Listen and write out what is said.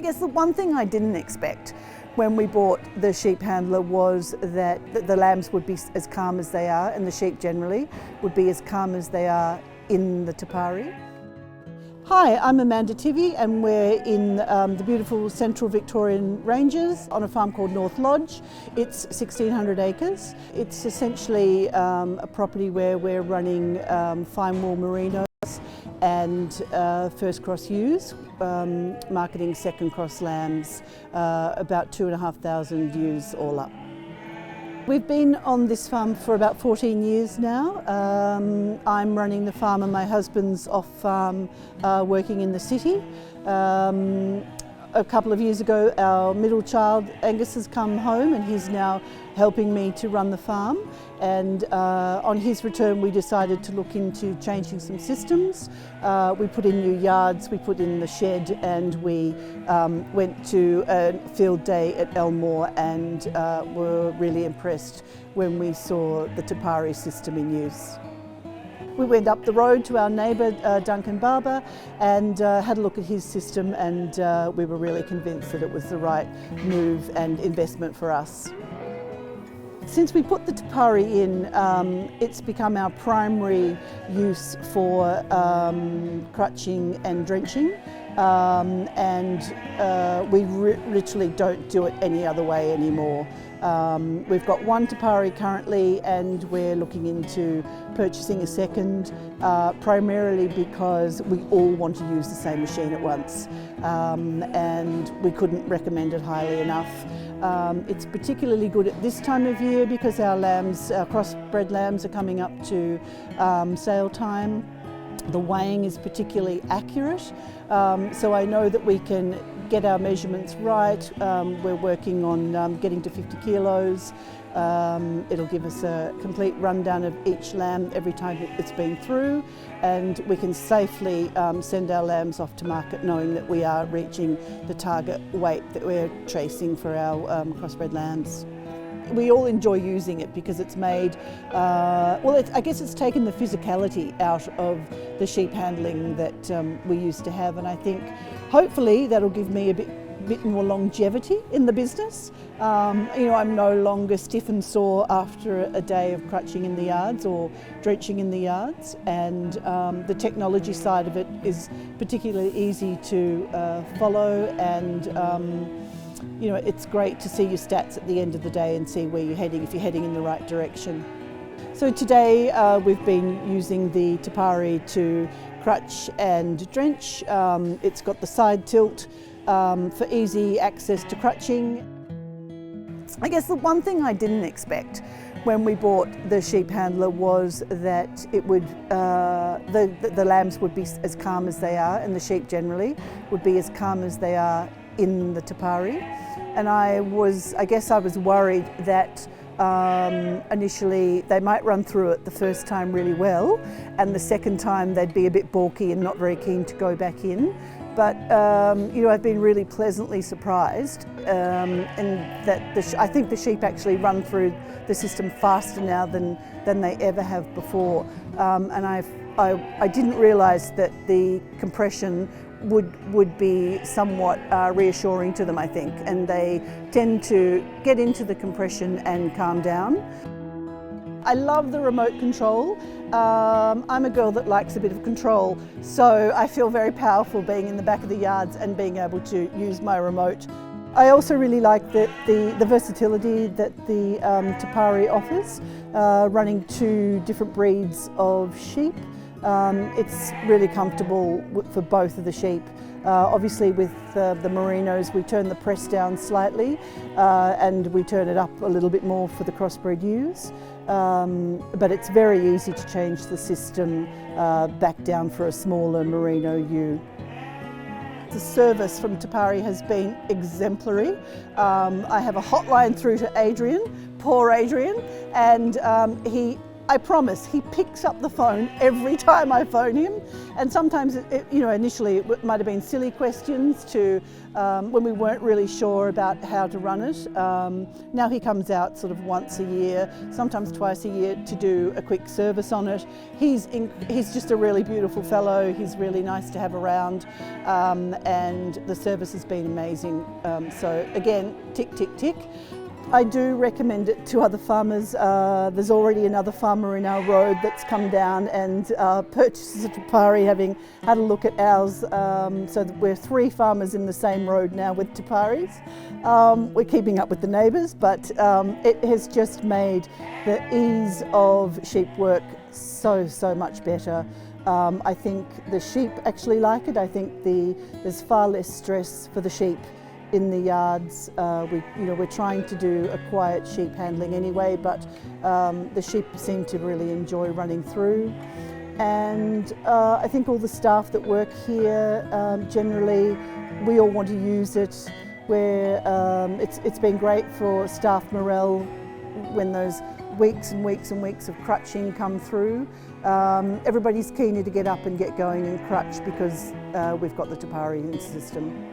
guess the one thing I didn't expect when we bought the sheep handler was that the lambs would be as calm as they are, and the sheep generally would be as calm as they are in the Te Pari. Hi, I'm Amanda Tivey and we're in the beautiful central Victorian ranges on a farm called North Lodge. It's 1,600 acres. It's essentially a property where we're running fine wool merinos and first cross ewes, marketing second cross lambs, about 2,500 ewes all up. We've been on this farm for about 14 years now. I'm running the farm and my husband's off farm working in the city. A couple of years ago our middle child Angus has come home and he's now helping me to run the farm, and on his return we decided to look into changing some systems. We put in new yards, we put in the shed, and we went to a field day at Elmore and were really impressed when we saw the Te Pari system in use. We went up the road to our neighbour Duncan Barber and had a look at his system, and we were really convinced that it was the right move and investment for us. Since we put the Te Pari in, it's become our primary use for crutching and drenching, and we literally don't do it any other way anymore. We've got one Te Pari currently and we're looking into purchasing a second, primarily because we all want to use the same machine at once, and we couldn't recommend it highly enough. It's particularly good at this time of year because our crossbred lambs are coming up to sale time. The weighing is particularly accurate, so I know that we can get our measurements right. We're working on getting to 50 kilos. It'll give us a complete rundown of each lamb every time it's been through, and we can safely send our lambs off to market knowing that we are reaching the target weight that we're chasing for our crossbred lambs. We all enjoy using it because it's made, I guess it's taken the physicality out of the sheep handling that we used to have, and I think hopefully that'll give me a bit more longevity in the business. I'm no longer stiff and sore after a day of crutching in the yards or drenching in the yards, and the technology side of it is particularly easy to follow, and it's great to see your stats at the end of the day and see where you're heading, if you're heading in the right direction. So today we've been using the Te Pari to crutch and drench. It's got the side tilt for easy access to crutching. I guess the one thing I didn't expect when we bought the sheep handler was that it would, the lambs would be as calm as they are, and the sheep generally would be as calm as they are in the Te Pari. And I guess I was worried that initially they might run through it the first time really well, and the second time they'd be a bit balky and not very keen to go back in. But I've been really pleasantly surprised, and that I think the sheep actually run through the system faster now than they ever have before. And I didn't realise that the compression would be somewhat reassuring to them, I think, and they tend to get into the compression and calm down. I love the remote control. I'm a girl that likes a bit of control, so I feel very powerful being in the back of the yards and being able to use my remote. I also really like the versatility that the Te Pari offers, running 2 different breeds of sheep. It's really comfortable for both of the sheep. Obviously with the merinos we turn the press down slightly and we turn it up a little bit more for the crossbred ewes, but it's very easy to change the system back down for a smaller merino ewe. The service from Te Pari has been exemplary. I have a hotline through to Adrian, poor Adrian, and I promise, he picks up the phone every time I phone him, and sometimes, initially it might have been silly questions to when we weren't really sure about how to run it. Now he comes out sort of once a year, sometimes twice a year, to do a quick service on it. He's just a really beautiful fellow. He's really nice to have around, and the service has been amazing. So again, tick, tick, tick. I do recommend it to other farmers. There's already another farmer in our road that's come down and purchased a Te Pari, having had a look at ours. So that we're 3 farmers in the same road now with Te Paris. We're keeping up with the neighbours, but it has just made the ease of sheep work so much better. I think the sheep actually like it. I think there's far less stress for the sheep in the yards. We're trying to do a quiet sheep handling anyway, but the sheep seem to really enjoy running through. And I think all the staff that work here, generally, we all want to use it. It's been great for staff morale when those weeks and weeks and weeks of crutching come through. Everybody's keener to get up and get going and crutch because we've got the Te Pari in the system.